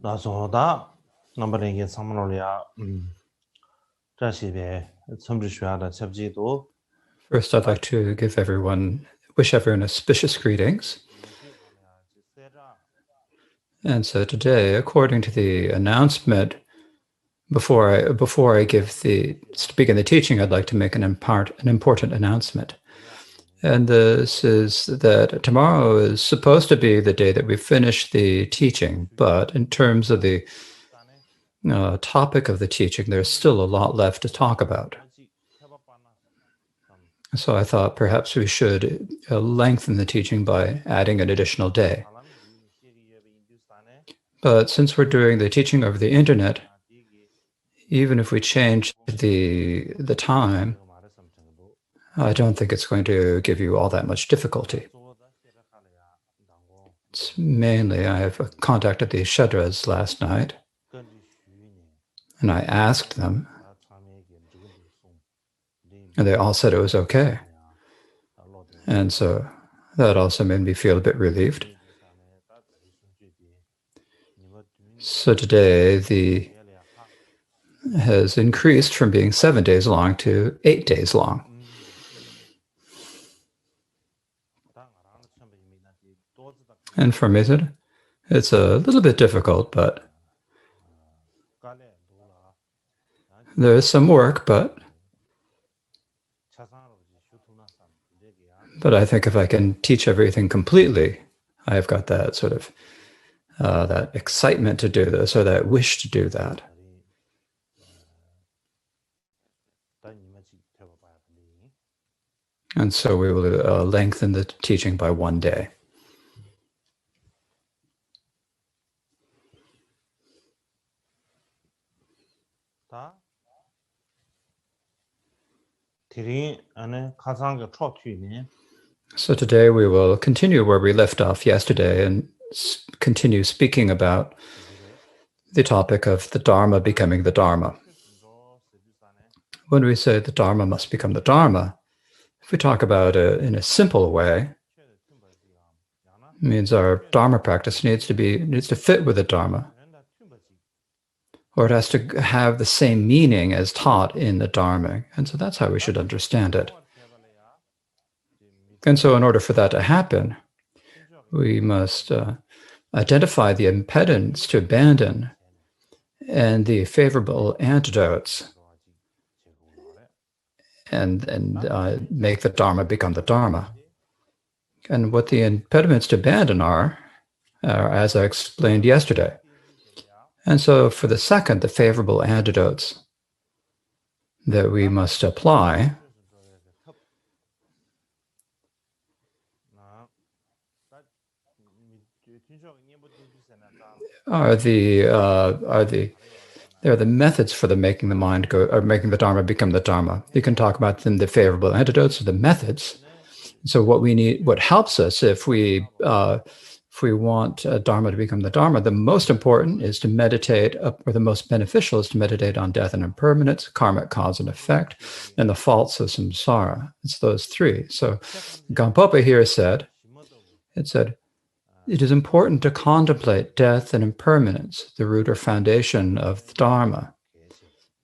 나서다 넘버링이 3월이야. 자시베 섬주셔야 첩지도. First, I'd like to wish everyone auspicious greetings. And so today, according to the announcement, before I begin the teaching, I'd like to make an important announcement. And this is that tomorrow is supposed to be the day that we finish the teaching, but in terms of the topic of the teaching, there's still a lot left to talk about. So I thought perhaps we should lengthen the teaching by adding an additional day. But since we're doing the teaching over the internet, even if we change the time, I don't think it's going to give you all that much difficulty. It's mainly, I have contacted the Shudras last night, and I asked them, and they all said it was okay. And so that also made me feel a bit relieved. So today, has increased from being 7 days long to 8 days long. And for me, it's a little bit difficult, but there is some work, but I think if I can teach everything completely, I've got that sort of that excitement to do this, or that wish to do that. And so we will lengthen the teaching by 1 day. So today we will continue where we left off yesterday and continue speaking about the topic of the Dharma becoming the Dharma. When we say the Dharma must become the Dharma, if we talk about it in a simple way, it means our Dharma practice needs to fit with the Dharma, or it has to have the same meaning as taught in the Dharma. And so that's how we should understand it. And so in order for that to happen, we must identify the impediments to abandon and the favorable antidotes, and make the Dharma become the Dharma. And what the impediments to abandon are as I explained yesterday. And so for the second, the favorable antidotes that we must apply are the methods for making the mind go, or making the Dharma become the Dharma. You can talk about them, the favorable antidotes, or the methods. So what helps us if we want Dharma to become the Dharma, the most important is to meditate, or the most beneficial is to meditate on death and impermanence, karmic cause and effect, and the faults of samsara. It's those three. So Gampopa here said, it is important to contemplate death and impermanence, the root or foundation of the Dharma.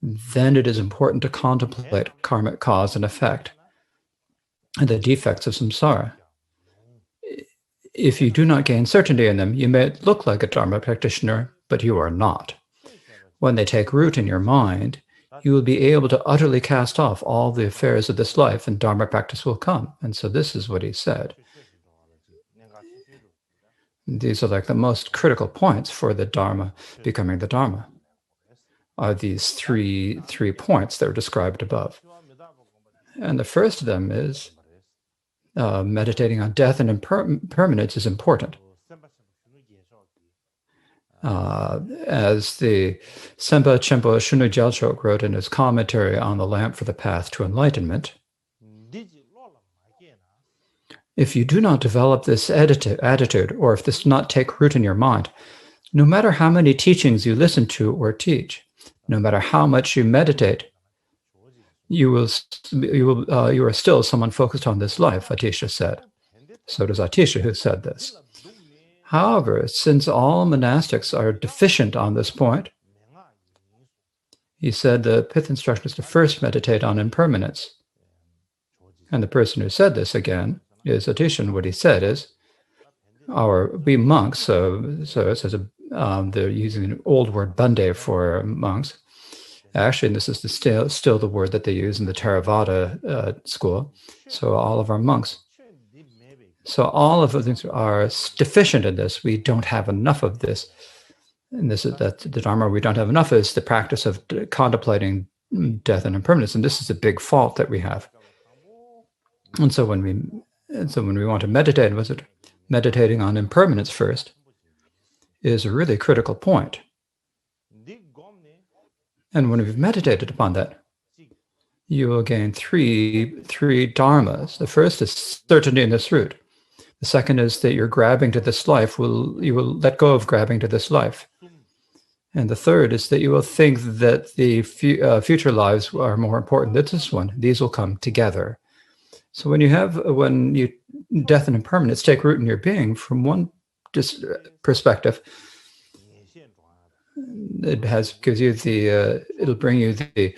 Then it is important to contemplate karmic cause and effect, and the defects of samsara. If you do not gain certainty in them, you may look like a Dharma practitioner, but you are not. When they take root in your mind, you will be able to utterly cast off all the affairs of this life, and Dharma practice will come. And so this is what he said. These are like the most critical points for the Dharma becoming the Dharma, are these three points that were described above. And the first of them is meditating on death and impermanence is important. As the Sempa Chenpo Shunu Gyalchok wrote in his commentary on the Lamp for the Path to Enlightenment, if you do not develop this attitude, or if this does not take root in your mind, no matter how many teachings you listen to or teach, no matter how much you meditate, you are still someone focused on this life, Atisha said. So does Atisha, who said this. However, since all monastics are deficient on this point, he said the fifth instruction is to first meditate on impermanence. And the person who said this again is Atishan. What he said is, we monks, so it says they're using an old word bande for monks. Actually, and this is still the word that they use in the Theravada school. So all of our monks. So all of the things are deficient in this. We don't have enough of this. And this is that the Dharma we don't have enough is the practice of contemplating death and impermanence. And this is a big fault that we have. And so when we want to meditate, meditating on impermanence first is a really critical point. And when we've meditated upon that, you will gain three dharmas. The first is certainty in this root. The second is that you're grabbing to this life. You will let go of grabbing to this life. And the third is that you will think that the future lives are more important than this one. These will come together. So when death and impermanence take root in your being, from one perspective, it'll bring you the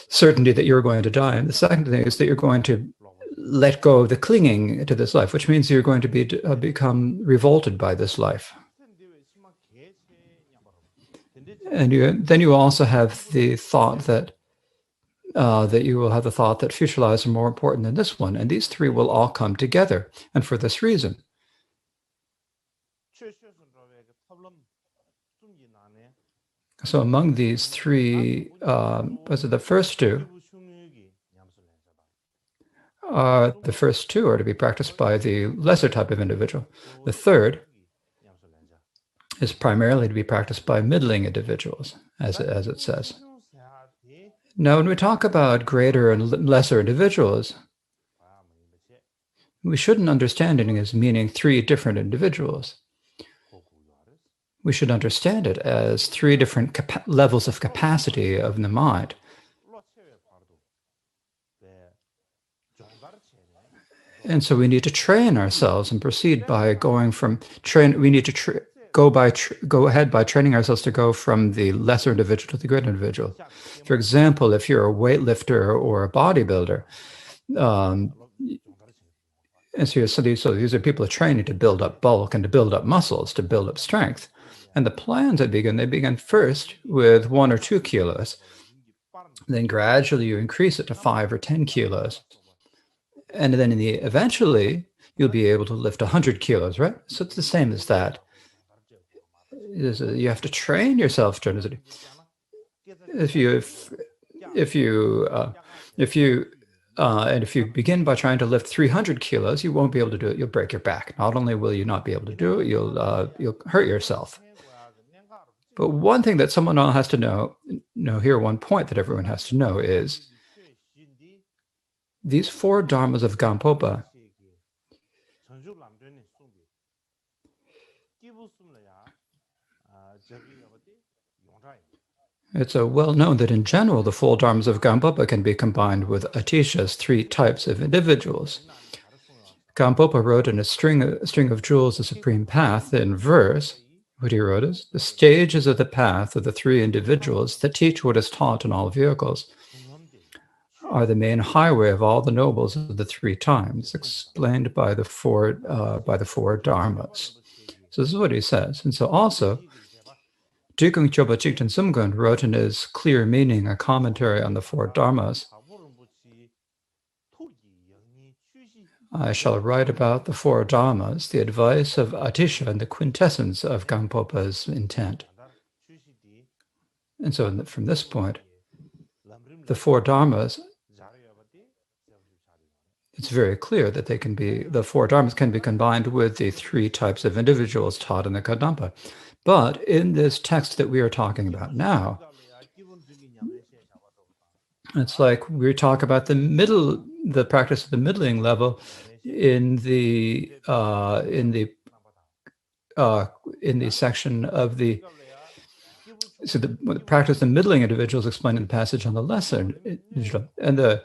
certainty that you're going to die. And the second thing is that you're going to let go of the clinging to this life, which means you're going to become revolted by this life. And then you also have the thought that you will have the thought that future lives are more important than this one. And these three will all come together. And for this reason, so among these three, the first two are to be practiced by the lesser type of individual. The third is primarily to be practiced by middling individuals, as it says. Now, when we talk about greater and lesser individuals, we shouldn't understand it as meaning three different individuals. We should understand it as three different levels of capacity of the mind. And so we need to train ourselves and proceed by going from we need to go ahead by training ourselves to go from the lesser individual to the greater individual. For example, if you're a weightlifter or a bodybuilder, and so these are people training to build up bulk and to build up muscles, to build up strength. And the plans they begin first with 1 or 2 kilos. Then gradually you increase it to 5 or 10 kilos. And then eventually you'll be able to lift 100 kilos, right? So it's the same as that. You have to train yourself. If you begin by trying to lift 300 kilos, you won't be able to do it. You'll break your back. Not only will you not be able to do it, you'll hurt yourself. But one thing that someone has to know here, one point that everyone has to know is these 4 dharmas of Gampopa it's well known that in general, the 4 dharmas of Gampopa can be combined with Atisha's 3 types of individuals. Gampopa wrote in a string of jewels, the supreme path, in verse. What he wrote is, the stages of the path of the 3 individuals that teach what is taught in all vehicles are the main highway of all the nobles of the 3 times, explained by the 4 dharmas. So this is what he says. And so also, Jigong Choba Chikten Sumgun wrote in his clear meaning a commentary on the 4 dharmas. I shall write about the 4 dharmas, the advice of Atisha, and the quintessence of Gampopa's intent. And so from this point, the 4 dharmas, it's very clear that the 4 dharmas can be combined with the 3 types of individuals taught in the Kadampa. But in this text that we are talking about now, it's like we talk about the practice of the middling level in the section of the So the practice of middling individuals explained in the passage on the lesser individual, and the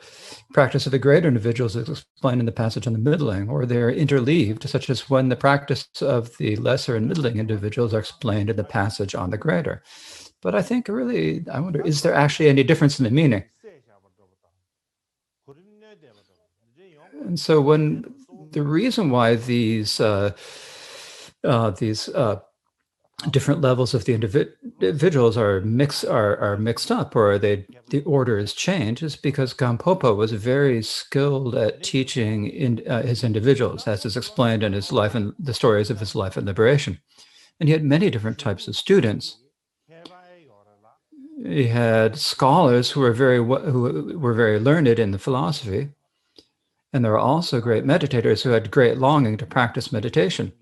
practice of the greater individuals is explained in the passage on the middling, or they're interleaved, such as when the practice of the lesser and middling individuals are explained in the passage on the greater. But I think really, I wonder, is there actually any difference in the meaning? And so when the reason why these different levels of the individuals are mixed up, or the order is changed, is because Gampopa was very skilled at teaching his individuals, as is explained in his life and the stories of his life and liberation. And he had many different types of students. He had scholars who were very learned in the philosophy, and there were also great meditators who had great longing to practice meditation.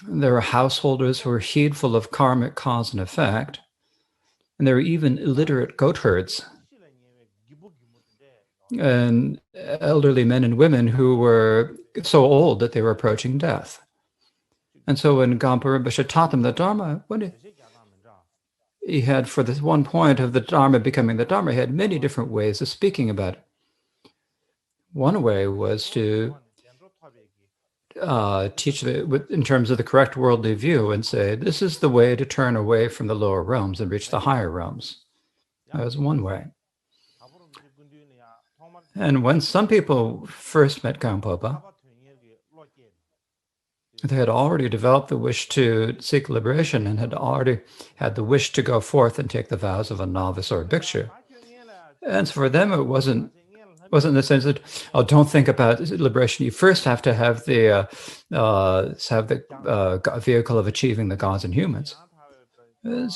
There were householders who were heedful of karmic cause and effect, and there were even illiterate goatherds and elderly men and women who were so old that they were approaching death. And so when Gampo Rinpoche taught them the Dharma, he had, for this one point of the Dharma becoming the Dharma, he had many different ways of speaking about it. One way was to teach in terms of the correct worldly view and say, this is the way to turn away from the lower realms and reach the higher realms. That was one way. And when some people first met Gampopa, they had already developed the wish to seek liberation and had already had the wish to go forth and take the vows of a novice or a bhikshu. And so for them, it wasn't the sense that, oh, don't think about liberation. You first have to have the vehicle of achieving the gods and humans. It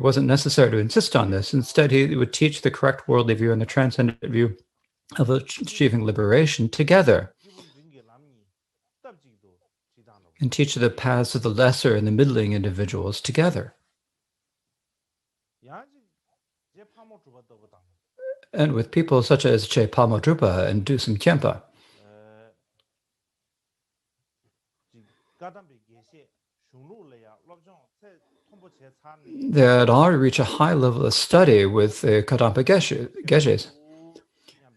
wasn't necessary to insist on this. Instead, he would teach the correct worldly view and the transcendent view of achieving liberation together, and teach the paths of the lesser and the middling individuals together. And with people such as Che Pamo Drupa and Dusum Khenpa, they had already reached a high level of study with the Kadampa Geshes.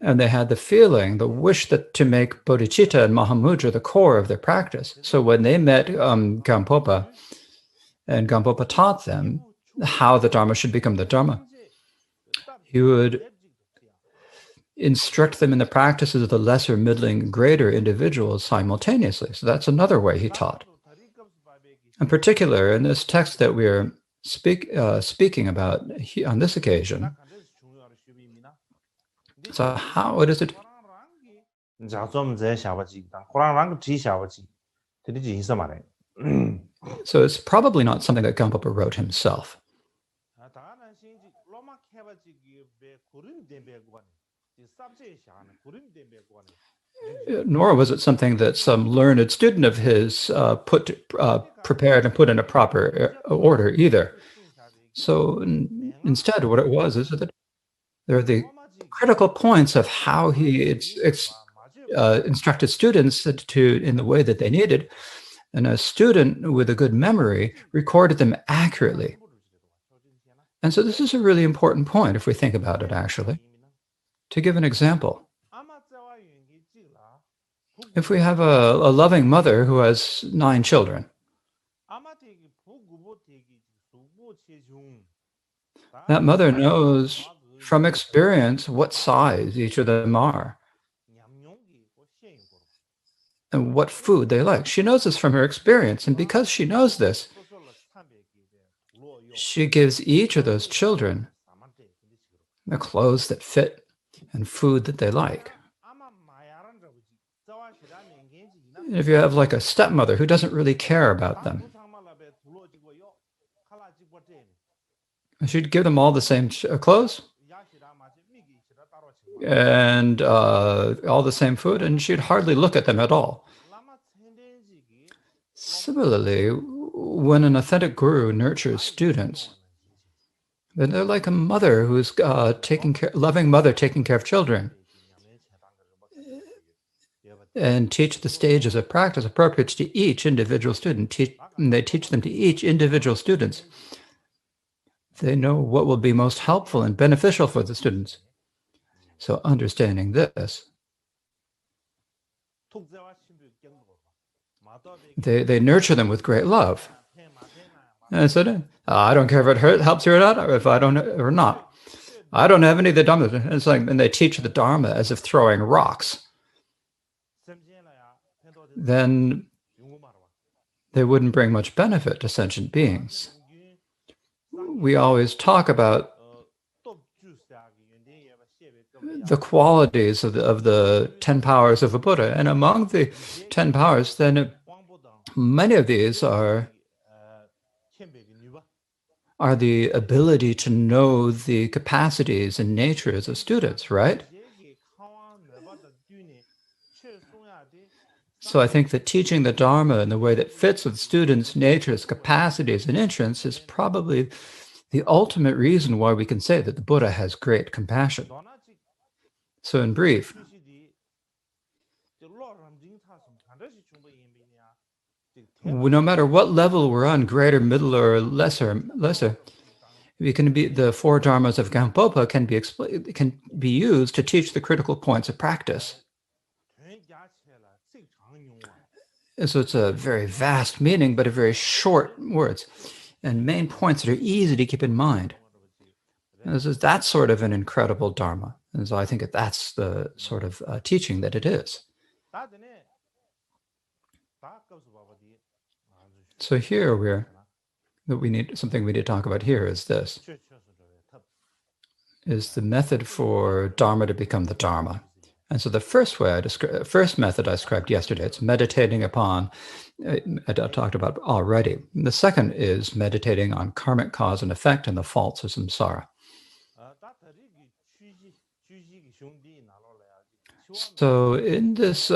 And they had the feeling, the wish to make bodhicitta and Mahamudra the core of their practice. So when they met Gampopa, and Gampopa taught them how the Dharma should become the Dharma, he would instruct them in the practices of the lesser, middling, greater individuals simultaneously. So that's another way he taught. In particular, in this text that we are speaking about on this occasion, so what is it? So it's probably not something that Gampopa wrote himself. Nor was it something that some learned student of his prepared and put in a proper order either. So instead, what it was is that there are the critical points of how he instructed students in the way that they needed, and a student with a good memory recorded them accurately. And so this is a really important point if we think about it, actually. To give an example, if we have a loving mother who has 9 children, that mother knows from experience what size each of them are and what food they like. She knows this from her experience, and because she knows this, she gives each of those children the clothes that fit and food that they like. If you have like a stepmother who doesn't really care about them, she'd give them all the same clothes and all the same food, and she'd hardly look at them at all. Similarly, when an authentic guru nurtures students, then they're like a mother who's loving mother taking care of children. and teach the stages of practice appropriate to each individual student. They teach them to each individual students. They know what will be most helpful and beneficial for the students. So understanding this, they nurture them with great love. And I said, I don't care if it helps you or not, or if I don't or not. I don't have any of the Dharma. It's like, and they teach the Dharma as if throwing rocks. Then they wouldn't bring much benefit to sentient beings. We always talk about the qualities of the 10 powers of a Buddha. And among the 10 powers, then many of these are the ability to know the capacities and natures of students, right? So I think that teaching the Dharma in the way that fits with students' natures, capacities, and interests is probably the ultimate reason why we can say that the Buddha has great compassion. So in brief, no matter what level we're on, greater, middle, or lesser, we can be the 4 dharmas of Gampopa can be used to teach the critical points of practice. And so it's a very vast meaning, but a very short words, and main points that are easy to keep in mind. And that's sort of an incredible dharma, and so I think that's the sort of teaching that it is. So here something we need to talk about here is this, is the method for Dharma to become the Dharma. And so the first method I described yesterday, it's meditating upon, I talked about already. The second is meditating on karmic cause and effect and the faults of samsara. So in this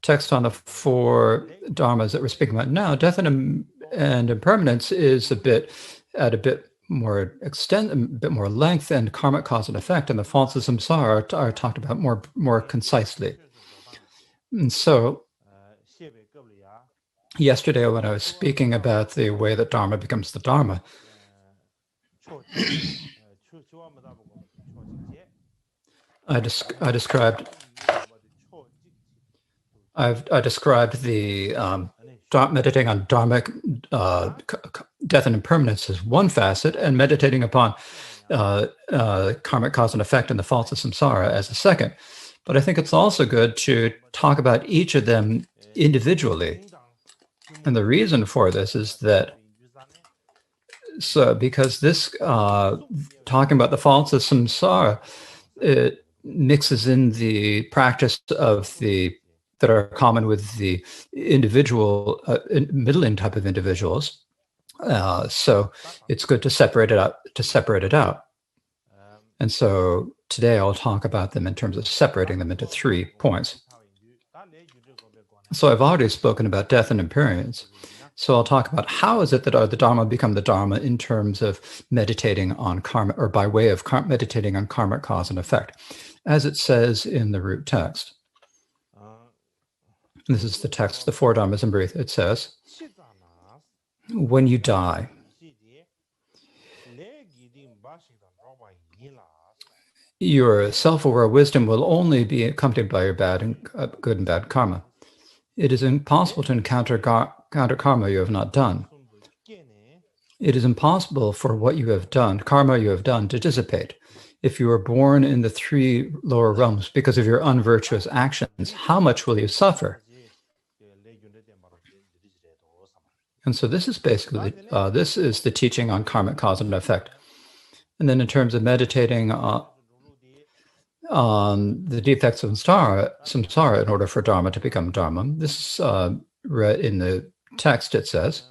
text on the 4 dharmas that we're speaking about now, death and impermanence is a bit more extent, a bit more length, and karmic cause and effect, and the faults of samsara are talked about more concisely. And so yesterday when I was speaking about the way that Dharma becomes the Dharma, I described the meditating on dharmic death and impermanence as one facet, and meditating upon karmic cause and effect and the faults of samsara as a second. But I think it's also good to talk about each of them individually. And the reason for this is that, because this talking about the faults of samsara, it mixes in the practice of that are common with the individual, middling type of individuals. So it's good to separate it out. And so today I'll talk about them in terms of separating them into 3 points. So I've already spoken about death and impermanence. So I'll talk about how is it that the Dharma become the Dharma in terms of meditating on karma, or by way of meditating on karmic cause and effect, as it says in the root text. This is the text, the 4 dharmas in brief. It says, when you die, your self-aware wisdom will only be accompanied by your good and bad karma. It is impossible to encounter karma you have not done. It is impossible for what you have done, karma you have done, to dissipate. If you are born in the 3 lower realms because of your unvirtuous actions, how much will you suffer? And so this is basically, this is the teaching on karmic cause and effect. And then in terms of meditating on the defects of samsara in order for Dharma to become Dharma, this is read in the text. It says,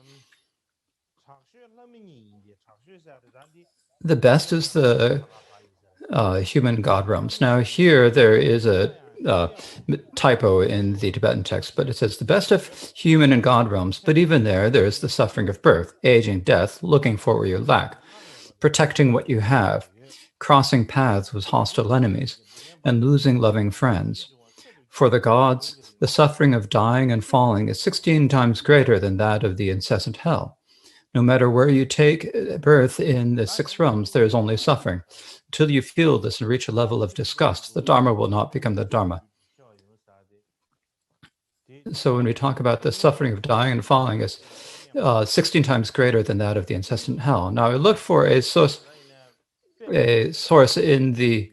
the best is the human God realms. Now here there is a typo in the Tibetan text, but it says the best of human and God realms, but even there is the suffering of birth, aging, death, looking for what you lack, protecting what you have, crossing paths with hostile enemies, and losing loving friends, For the gods, the suffering of dying and falling is 16 times greater than that of the incessant hell. No matter where you take birth in the six realms, there is only suffering. Until you feel this and reach a level of disgust, the Dharma will not become the Dharma. So when we talk about the suffering of dying and falling is 16 times greater than that of the incessant hell. Now I looked for a source in the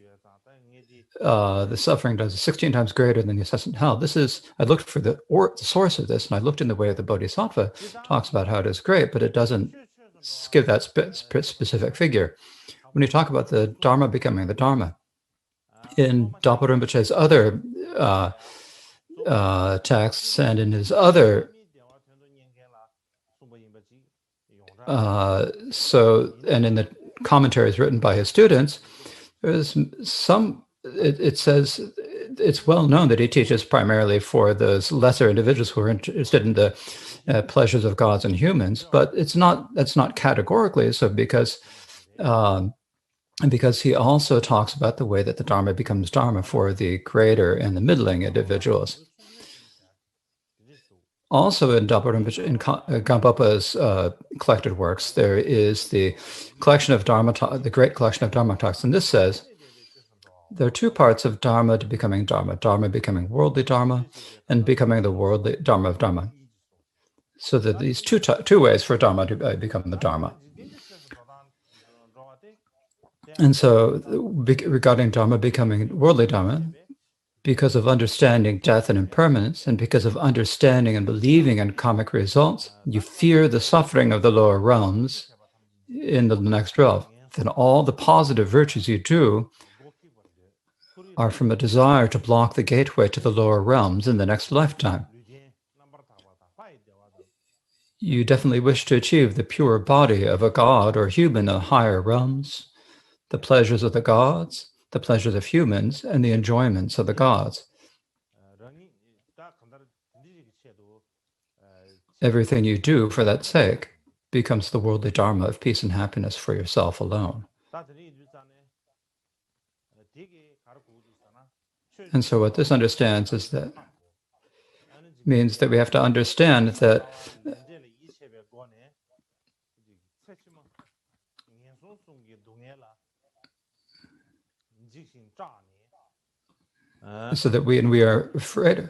suffering does 16 times greater than the incessant hell. I looked for the source of this, and I looked in the way of the Bodhisattva talks about how it is great, but it doesn't give that specific figure. When you talk about the Dharma becoming the Dharma, in Dapa Rinpoche's other texts and in his other and in the commentaries written by his students, there's some. It says it's well known that he teaches primarily for those lesser individuals who are interested in the pleasures of gods and humans, but that's not categorically so because he also talks about the way that the Dharma becomes Dharma for the greater and the middling individuals. Also in Gampopa's collected works, there is the collection of Dharma, the great collection of Dharma talks, and this says there are two parts of Dharma to becoming Dharma: Dharma becoming worldly Dharma, and becoming the worldly Dharma of Dharma. So that these two ways for Dharma to become the Dharma. And so, regarding Dharma becoming worldly Dharma, because of understanding death and impermanence, and because of understanding and believing in karmic results, you fear the suffering of the lower realms in the next realm. Then all the positive virtues you do are from a desire to block the gateway to the lower realms in the next lifetime. You definitely wish to achieve the pure body of a god or human in the higher realms, the pleasures of the gods, the pleasures of humans, and the enjoyments of the gods. Everything you do for that sake becomes the worldly Dharma of peace and happiness for yourself alone. And so what this understands is that means that we have to understand that so that we are afraid.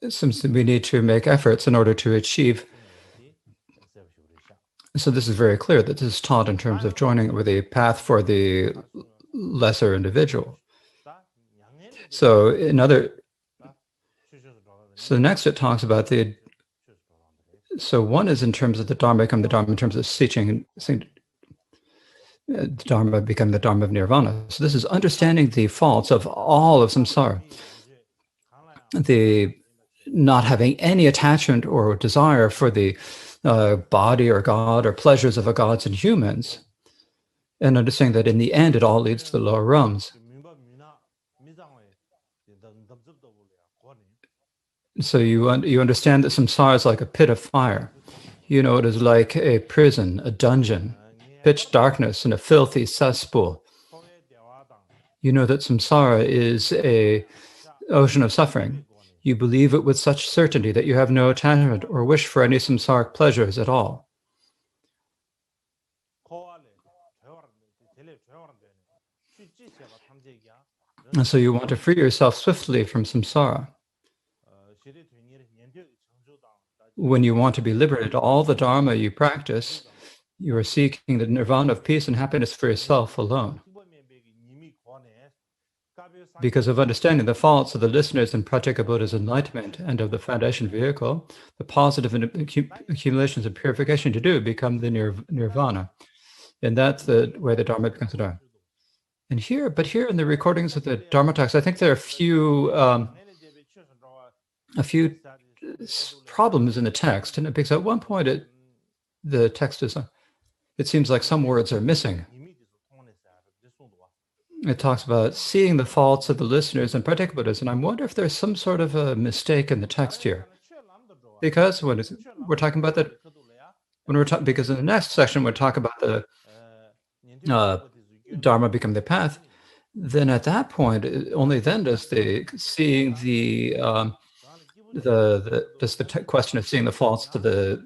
It seems that we need to make efforts in order to achieve. So this is very clear that this is taught in terms of joining with a path for the lesser individual. So next it talks about so one is in terms of the Dharma become the Dharma in terms of teaching Dharma become the Dharma of Nirvana. So this is understanding the faults of all of samsara. The not having any attachment or desire for the body or God or pleasures of the gods and humans, and understanding that in the end it all leads to the lower realms. So you understand that samsara is like a pit of fire. You know, it is like a prison, a dungeon, pitch darkness, and a filthy cesspool. You know that samsara is an ocean of suffering. You believe it with such certainty that you have no attachment or wish for any samsaric pleasures at all. And so you want to free yourself swiftly from samsara. When you want to be liberated, all the Dharma you practice, you are seeking the nirvana of peace and happiness for yourself alone. Because of understanding the faults of the listeners in Pratyekabuddha's enlightenment and of the foundation vehicle, the positive accumulations of purification to do become the nirvana. And that's the way the Dharma becomes the Dharma. And here in the recordings of the Dharma talks, I think there are a few problems in the text, and because at one point the text is, it seems like some words are missing. It talks about seeing the faults of the listeners and Pratyekabuddhas, and I wonder if there's some sort of a mistake in the text here. Because when we're talking about that, when we're talking, because in the next section we'll talk about the Dharma become the path. Then at that point, only then does the seeing does the question of seeing the faults of the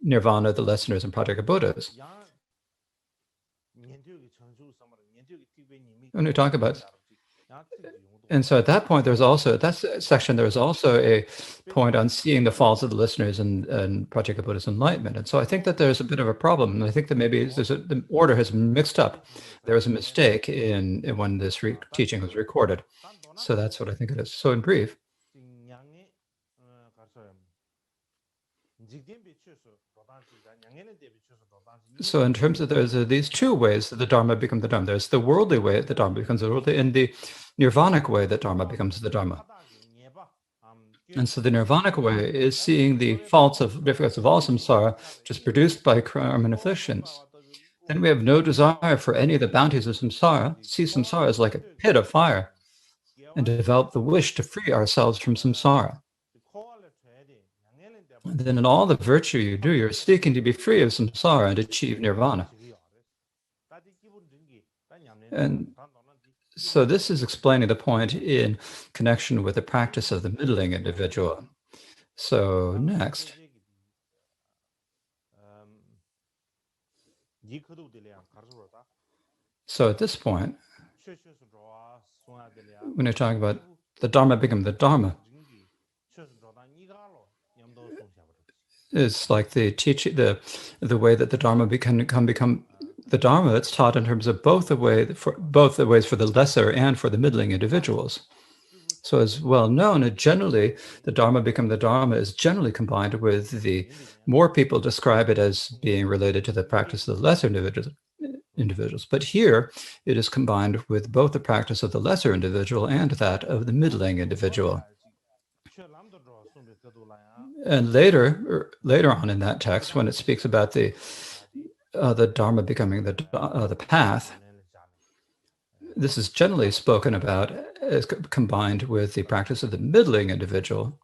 Nirvana, the Lessoners, and Pratyeka Buddhas. When we talk about, and so at that point, there's also that section. There's also a point on seeing the faults of the listeners and Pratyeka Buddha's enlightenment. And so I think that there's a bit of a problem. And I think that maybe the order has been mixed up. There was a mistake in when this teaching was recorded. So that's what I think it is. So in brief, so in terms of there's these two ways that the Dharma becomes the Dharma. There's the worldly way that the Dharma becomes the worldly, and the nirvanic way that Dharma becomes the Dharma. And so the nirvanic way is seeing the faults of difficulties of all samsara just produced by karma and afflictions. Then we have no desire for any of the bounties of samsara, see samsara as like a pit of fire, and develop the wish to free ourselves from samsara. And then in all the virtue you do, you're seeking to be free of samsara and achieve nirvana. And so this is explaining the point in connection with the practice of the middling individual. So next. So at this point, when you're talking about the Dharma become the Dharma, it's like the teaching, the way that the Dharma become the Dharma. It's taught in terms of both the ways for the lesser and for the middling individuals. So as well known, generally the Dharma become the Dharma is generally combined with the more people describe it as being related to the practice of the lesser individuals. But here it is combined with both the practice of the lesser individual and that of the middling individual. And later on in that text, when it speaks about the Dharma becoming the path, this is generally spoken about as combined with the practice of the middling individual.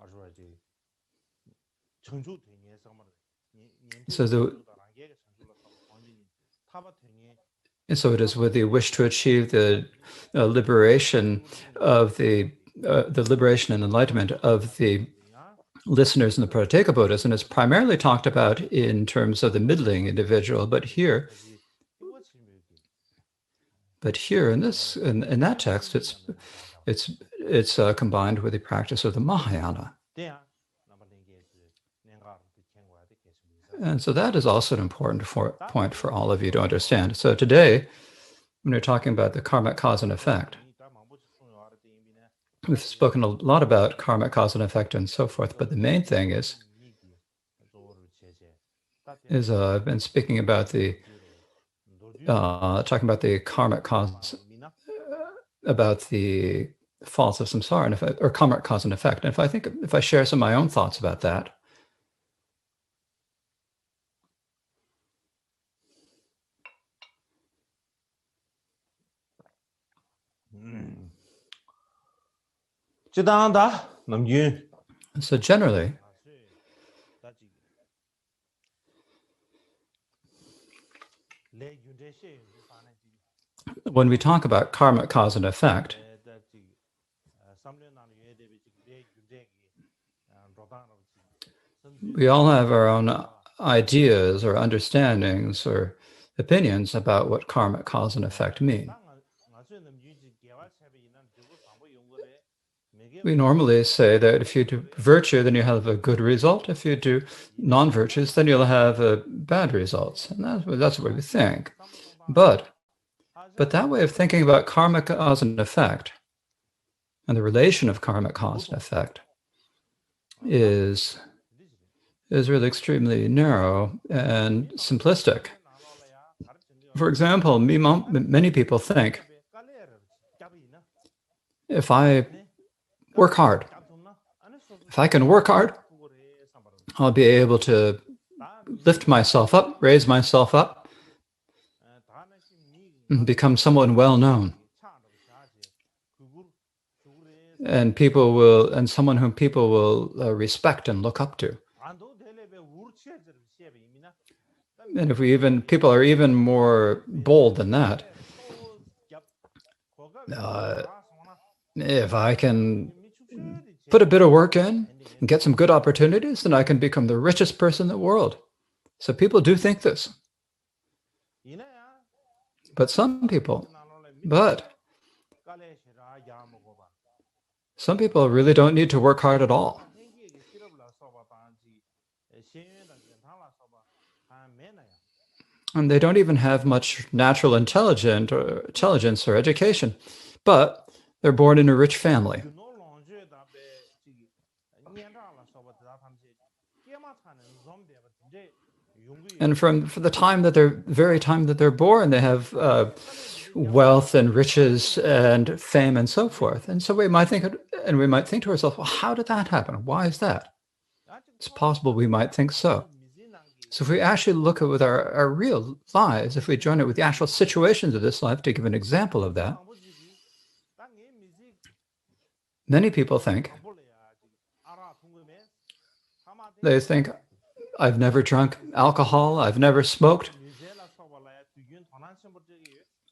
So it is with the wish to achieve the liberation of the liberation and enlightenment of the listeners in the Pratyeka Buddhas, and it's primarily talked about in terms of the middling individual. But here in that text, it's combined with the practice of the Mahayana, and so that is also an important point for all of you to understand. So today, when we're talking about the karmic cause and effect, we've spoken a lot about karmic cause and effect and so forth, but the main thing is I've been speaking about talking about the karmic cause, about the faults of samsara, or karmic cause and effect. And if I share some of my own thoughts about that, so generally, when we talk about karmic cause and effect, we all have our own ideas or understandings or opinions about what karmic cause and effect mean. We normally say that if you do virtue, then you have a good result. If you do non-virtues, then you'll have bad results. And that's what we think. But that way of thinking about karmic cause and effect, and the relation of karmic cause and effect, is really extremely narrow and simplistic. For example, many people think, if I work hard, if I can work hard, I'll be able to lift myself up, raise myself up, and become someone well known. And someone whom people will respect and look up to. And if we even, people are even more bold than that. If I can put a bit of work in and get some good opportunities, then I can become the richest person in the world. So people do think this. But some people really don't need to work hard at all. And they don't even have much natural intelligence or education, but they're born in a rich family. And for the time that very time that they're born, they have wealth and riches and fame and so forth. And so we might think to ourselves, well, how did that happen? Why is that? It's possible we might think so. So if we actually look at with our real lives, if we join it with the actual situations of this life, to give an example of that, many people think, I've never drunk alcohol, I've never smoked,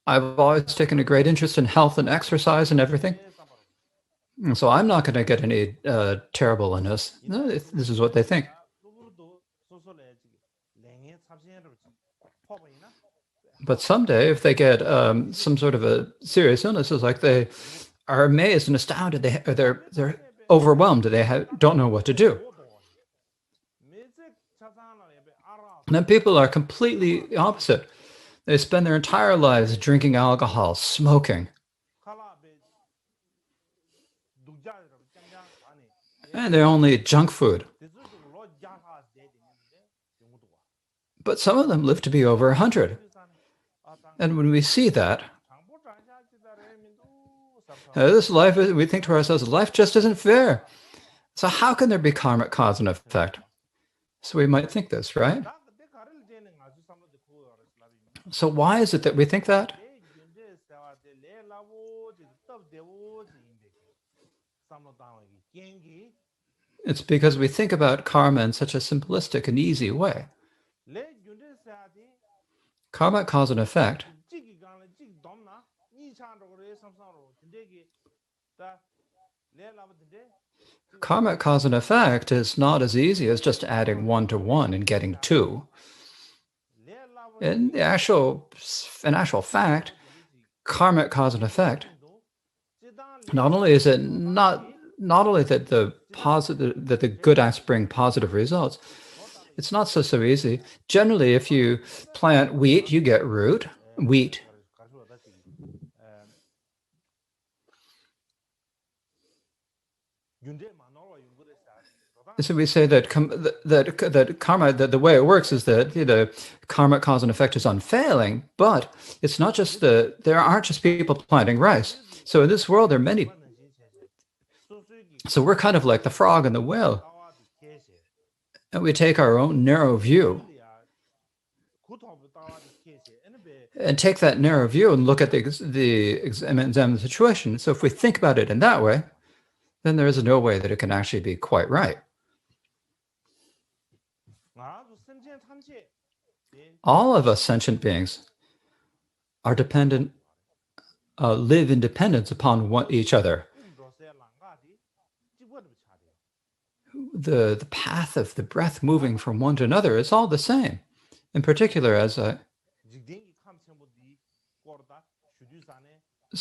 I've always taken a great interest in health and exercise and everything. And so I'm not going to get any terrible illness. This is what they think. But someday, if they get some sort of a serious illness, it's like they are amazed and astounded. They're overwhelmed. They don't know what to do. And then people are completely opposite. They spend their entire lives drinking alcohol, smoking. And they only eat junk food. But some of them live to be over 100. And when we see that, this life, we think to ourselves, life just isn't fair. So how can there be karmic cause and effect? So we might think this, right? So why is it that we think that? It's because we think about karma in such a simplistic and easy way. Karmic cause and effect karmic cause and effect is not as easy as just adding 1 to 1 and getting 2. In actual fact, karmic cause and effect, not only is it not only that the good acts bring positive results, it's not so easy. Generally, if you plant wheat, you get wheat. So we say that karma, that the way it works is that the karmic cause and effect is unfailing, but it's not just there aren't just people planting rice. So in this world, there are many. So we're kind of like the frog and the whale. And we take our own narrow view and take that narrow view and look at examine the situation. So if we think about it in that way, then there is no way that it can actually be quite right. All of us sentient beings are dependent, live in dependence upon each other. The path of the breath moving from one to another is all the same. In particular,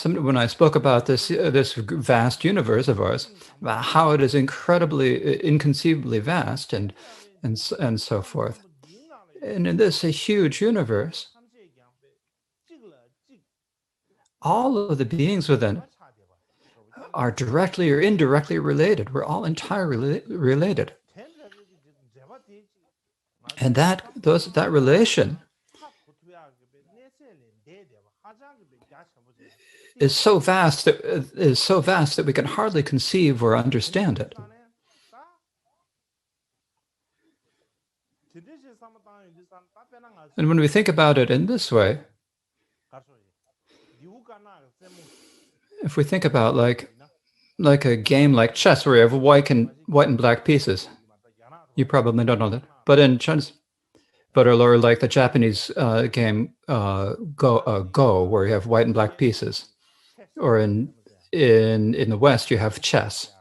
when I spoke about this vast universe of ours, about how it is inconceivably vast and so forth. And in this huge universe, all of the beings within are directly or indirectly related. We're all entirely related. And that relation is so vast that we can hardly conceive or understand it. And when we think about it in this way, if we think about like a game like chess where you have white and black pieces, you probably don't know that. But in Chinese, but or like the Japanese game Go, where you have white and black pieces, or in the West you have chess,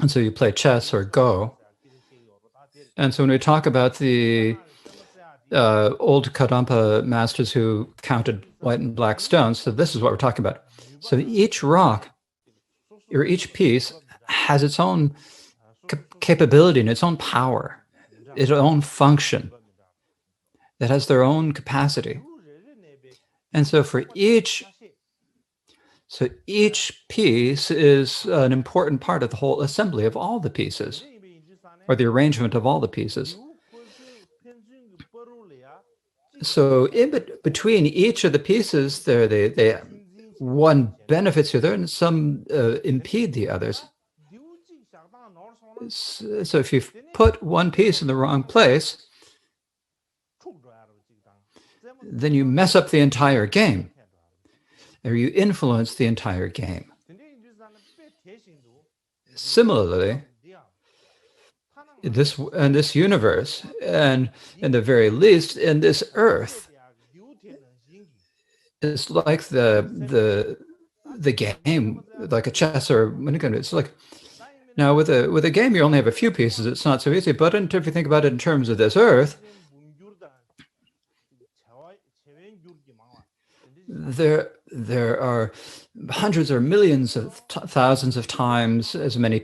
and so you play chess or Go. And so when we talk about the old Kadampa masters who counted white and black stones, so this is what we're talking about. So each rock or each piece has its own capability and its own power, its own function. It has their own capacity. And so for each piece is an important part of the whole assembly of all the pieces, or the arrangement of all the pieces. So between each of the pieces, they one benefits the other, and some impede the others. So if you put one piece in the wrong place, then you mess up the entire game, or you influence the entire game. Similarly, in this universe, and in the very least in this earth, it's like the game, like a chess or it's like, now with a game you only have a few pieces. It's not so easy. But if you think about it in terms of this earth, there are hundreds or millions of thousands of times as many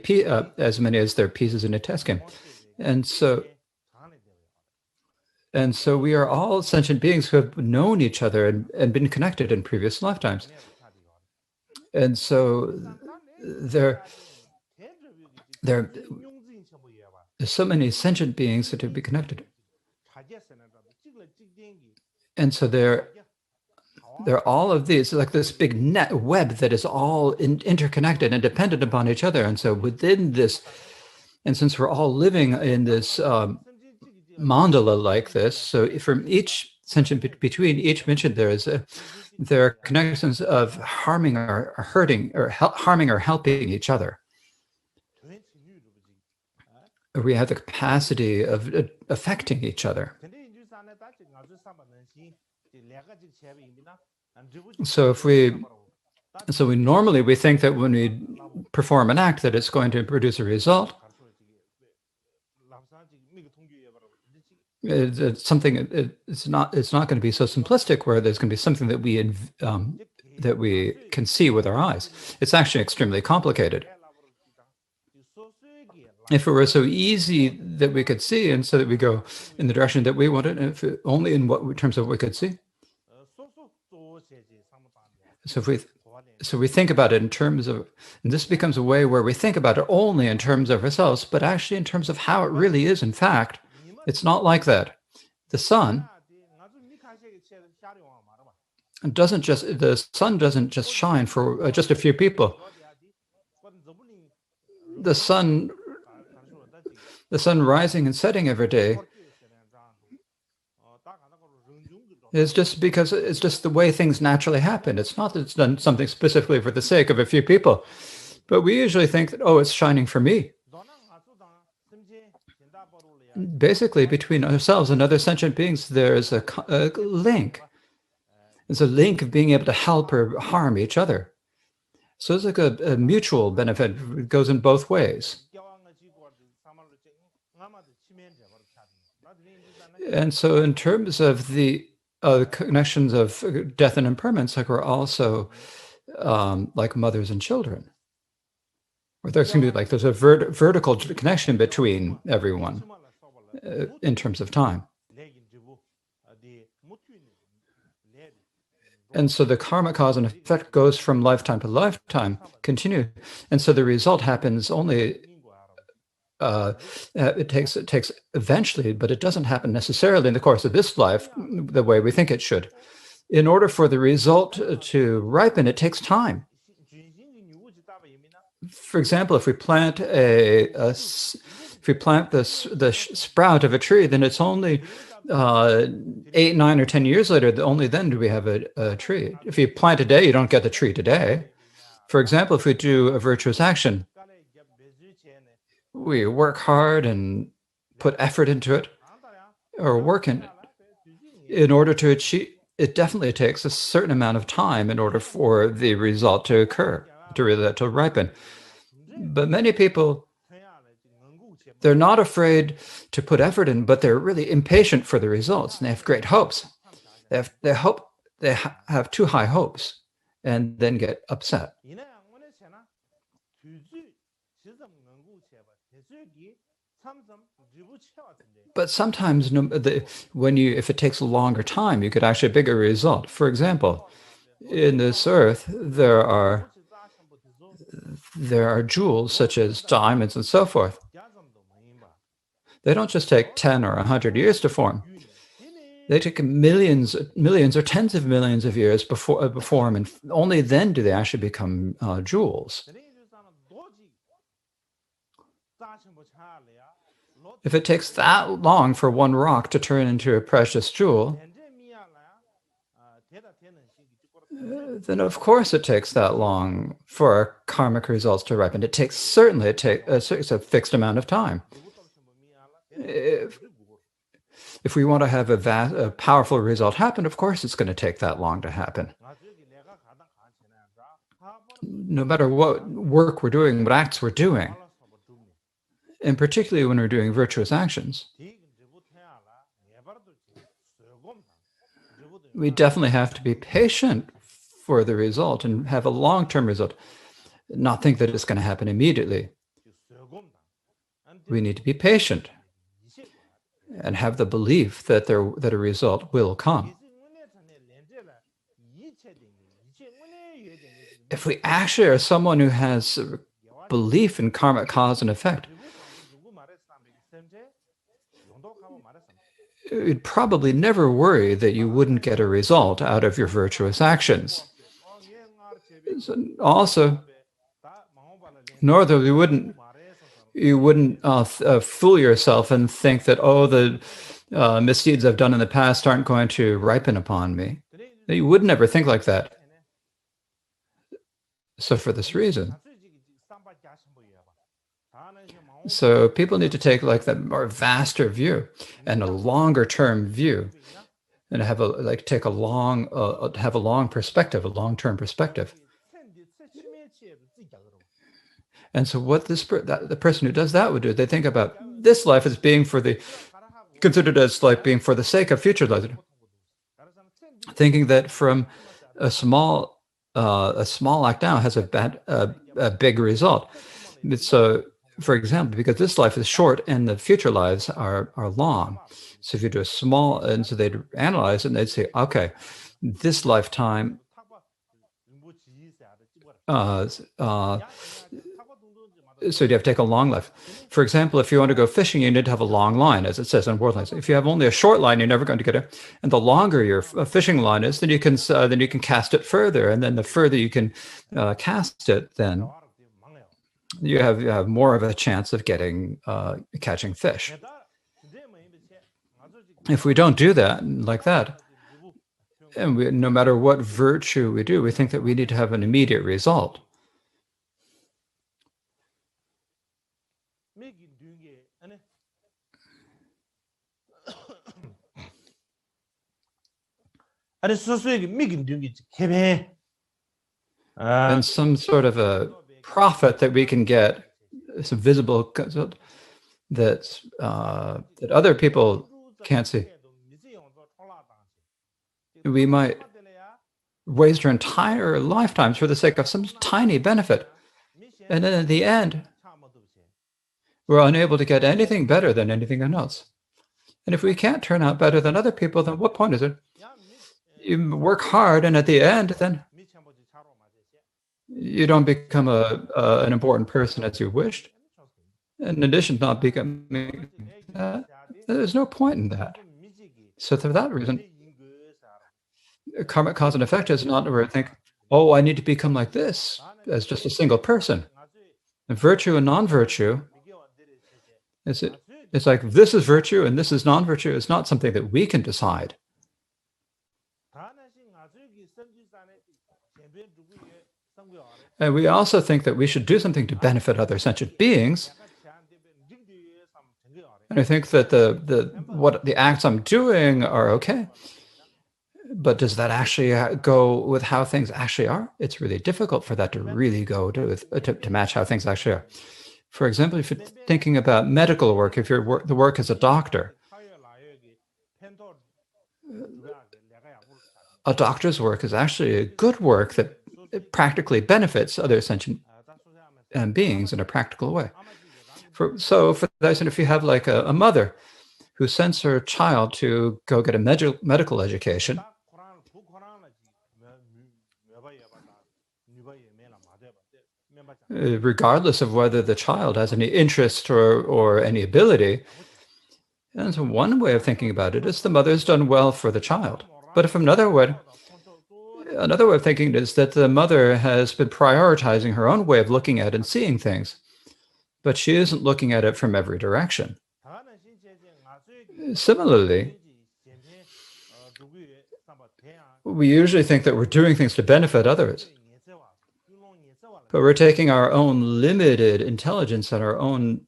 as there are pieces in a chess game. And so we are all sentient beings who have known each other and been connected in previous lifetimes. And so there's so many sentient beings that have been connected. And so there are all of these, like this big net web that is all interconnected and dependent upon each other. And so within this, and since we're all living in this mandala like this, so from each sentient, between each mention, there are connections of harming or hurting, or harming or helping each other. We have the capacity of affecting each other. So we normally think that when we perform an act that it's going to produce a result. It's something. It's not going to be so simplistic where there's going to be something that we can see with our eyes. It's actually extremely complicated. If it were so easy that we could see, and so that we go in the direction that we wanted, if only in terms of what we could see. So we think about it in terms of, and this becomes a way where we think about it only in terms of ourselves, but actually in terms of how it really is. In fact, it's not like that. The sun doesn't just shine for just a few people. The sun rising and setting every day is just because it's just the way things naturally happen. It's not that it's done something specifically for the sake of a few people, but we usually think that, oh, it's shining for me. Basically, between ourselves and other sentient beings, there is a link. It's a link of being able to help or harm each other. So it's like a mutual benefit. It goes in both ways. And so in terms of the connections of death and impermanence, like we're also like mothers and children. Or there's going to be like there's a vertical connection between everyone in terms of time. And so the karma cause and effect goes from lifetime to lifetime, continue. And so the result happens only, it takes eventually, but it doesn't happen necessarily in the course of this life the way we think it should. In order for the result to ripen, it takes time. For example, if we plant the sprout of a tree, then it's only 8, 9, or 10 years later, only then do we have a tree. If you plant today, you don't get the tree today. For example, if we do a virtuous action, we work hard and put effort into it or work in order to achieve. It definitely takes a certain amount of time in order for the result to occur, to ripen. But many people, they're not afraid to put effort in, but they're really impatient for the results, and they have great hopes. They have too high hopes, and then get upset. But sometimes, if it takes a longer time, you get actually a bigger result. For example, in this earth, there are jewels such as diamonds and so forth. They don't just take 10 or 100 years to form. They take millions or tens of millions of years before form, and only then do they actually become jewels. If it takes that long for one rock to turn into a precious jewel, then of course it takes that long for our karmic results to ripen. It takes a fixed amount of time. If we want to have a powerful result happen, of course it's going to take that long to happen. No matter what work we're doing, what acts we're doing, and particularly when we're doing virtuous actions, we definitely have to be patient for the result and have a long-term result, not think that it's going to happen immediately. We need to be patient and have the belief that a result will come. If we actually are someone who has belief in karmic cause and effect, you'd probably never worry that you wouldn't get a result out of your virtuous actions. Also, nor that you wouldn't fool yourself and think that, the misdeeds I've done in the past aren't going to ripen upon me. You would never think like that. So for this reason, so people need to take like that more vaster view and a longer term view, and have a long perspective, a long-term perspective. And so what the person who does that would do, they think about this life as being considered as like being for the sake of future life, thinking that from a small act now has a big result. So, for example, because this life is short and the future lives are long. So if you do a small, and so they'd analyze it and they'd say, okay, this lifetime, so you have to take a long life. For example, if you want to go fishing, you need to have a long line, as it says on World Lines. If you have only a short line, you're never going to get it. And the longer your fishing line is, then you can cast it further. And then the further you can cast it, then you have more of a chance of catching fish. If we don't do that like that, and no matter what virtue we do, we think that we need to have an immediate result. And some sort of a profit that we can get, some visible that other people can't see. We might waste our entire lifetimes for the sake of some tiny benefit. And then at the end, we're unable to get anything better than anything else. And if we can't turn out better than other people, then what point is it? You work hard, and at the end, then you don't become an important person as you wished. In addition to not becoming that, there's no point in that. So for that reason, karmic cause and effect is not where I think, I need to become like this as just a single person. And virtue and non-virtue, it's like this is virtue and this is non-virtue. It's not something that we can decide. And we also think that we should do something to benefit other sentient beings. And I think that what the acts I'm doing are okay. But does that actually go with how things actually are? It's really difficult for that to really go to match how things actually are. For example, if you're thinking about medical work, if you're the work as a doctor, a doctor's work is actually a good work that it practically benefits other sentient beings in a practical way. For that reason, if you have like a mother who sends her child to go get a medical education, regardless of whether the child has any interest or any ability, and so one way of thinking about it is the mother's done well for the child. But if another way of thinking is that the mother has been prioritizing her own way of looking at and seeing things, but she isn't looking at it from every direction. Similarly, we usually think that we're doing things to benefit others, but we're taking our own limited intelligence and our own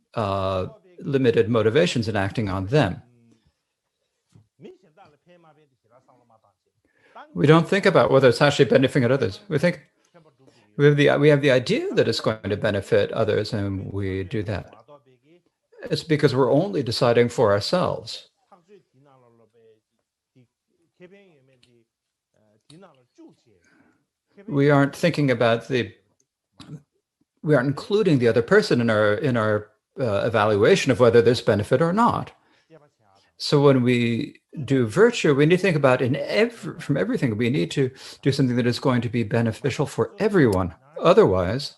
limited motivations and acting on them. We don't think about whether it's actually benefiting others. We think we have the idea that it's going to benefit others, and we do that. It's because we're only deciding for ourselves. We aren't thinking about we aren't including the other person in our evaluation of whether there's benefit or not. So when we do virtue, we need to think about from everything. We need to do something that is going to be beneficial for everyone. Otherwise,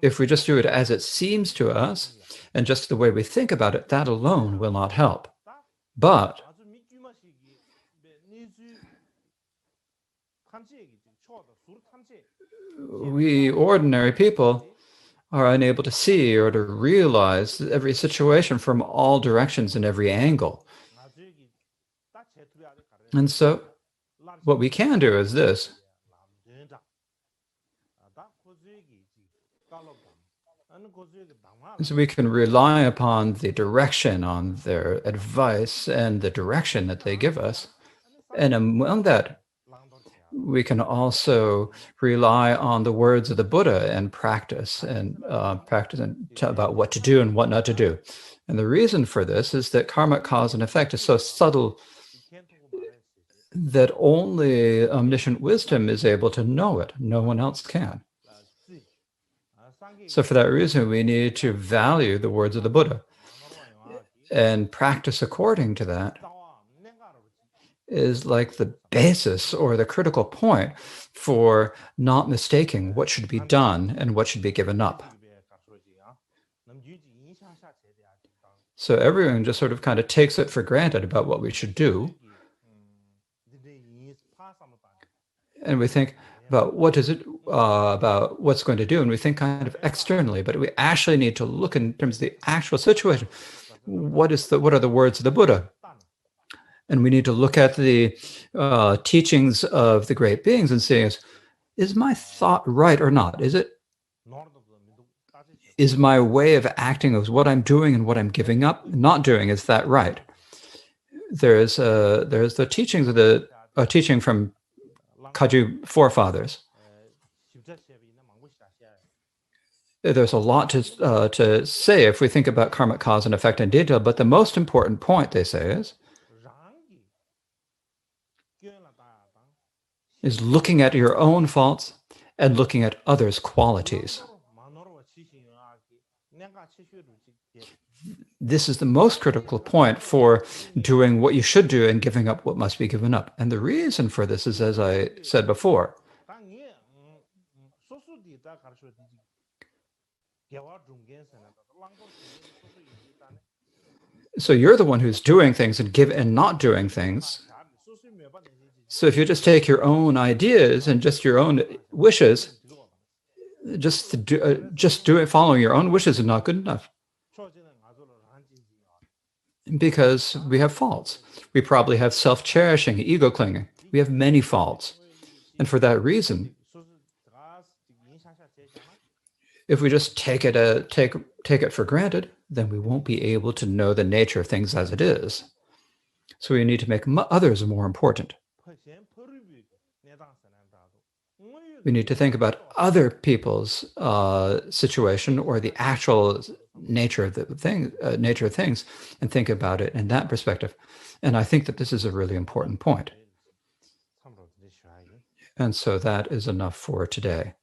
if we just do it as it seems to us and just the way we think about it, that alone will not help. But we ordinary people are unable to see or to realize every situation from all directions and every angle. And so what we can do is this. So we can rely upon the direction, on their advice and the direction that they give us. And among that, we can also rely on the words of the Buddha and practice about what to do and what not to do. And the reason for this is that karmic cause and effect is so subtle that only omniscient wisdom is able to know it. No one else can. So for that reason, we need to value the words of the Buddha and practice according to that. Is like the basis or the critical point for not mistaking what should be done and what should be given up. So everyone just sort of kind of takes it for granted about what we should do. And we think about about what's going to do, and we think kind of externally, but we actually need to look in terms of the actual situation. What are the words of the Buddha? And we need to look at the teachings of the great beings and say, is my thought right or not? Is my way of acting, of what I'm doing and what I'm giving up, not doing, is that right? There's the teachings of the teaching from Kagyu forefathers. There's a lot to say if we think about karmic cause and effect in detail, but the most important point, they say, is looking at your own faults and looking at others' qualities. This is the most critical point for doing what you should do and giving up what must be given up. And the reason for this is, as I said before, so you're the one who's doing things and not doing things. So if you just take your own ideas and just your own wishes, following your own wishes is not good enough. Because we have faults. We probably have self-cherishing, ego clinging. We have many faults. And for that reason, if we just take it for granted, then we won't be able to know the nature of things as it is. So we need to make others more important. We need to think about other people's situation or the actual nature of the thing, nature of things, and think about it in that perspective. And I think that this is a really important point. And so that is enough for today.